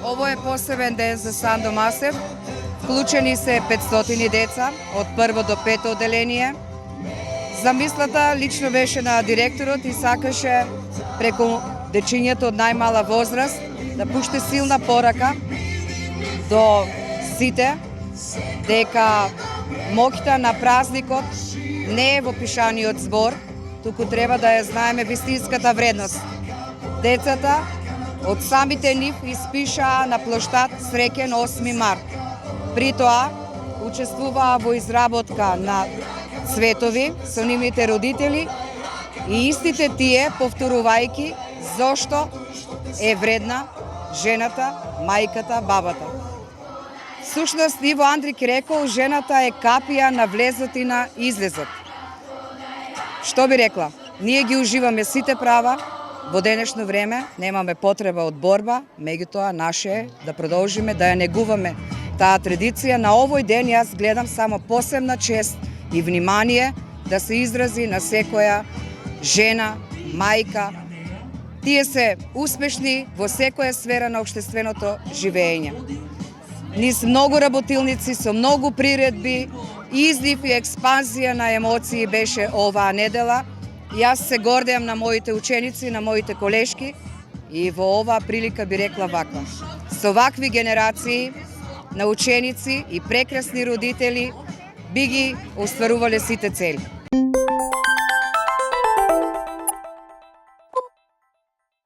Ово е посебен ден за Сандо Масев. Вклучени се 500 деца од прво до пето одделение. Замислата лично беше на директорот и сакаше преку дечињето од најмала возраст да пушти силна порака до сите дека моќта на празникот не е во пишаниот збор, туку треба да ја знаеме вистинската вредност. Децата од самите нив испишаа на плоштад Среќен 8 март. При тоа учествуваа во изработка на цветови со нивните родители и истите тие повторувајќи зошто е вредна жената, мајката, бабата. Сушност, Иво Андрик рекол, жената е капија на влезот и на излезот. Што би рекла? Ние ги уживаме сите права, во денешно време немаме потреба од борба, меѓутоа наше е да продолжиме да ја негуваме таа традиција. На овој ден јас гледам само посебна чест и внимание да се изрази на секоја жена, мајка. Тие се успешни во секоја сфера на општественото живење. Низ многу работилници со многу приредби, излив и експанзија на емоции беше оваа недела. Јас се гордеам на моите ученици, на моите колешки и во оваа прилика би рекла ваква. Со вакви генерации на ученици и прекрасни родители би ги остварувале сите цели.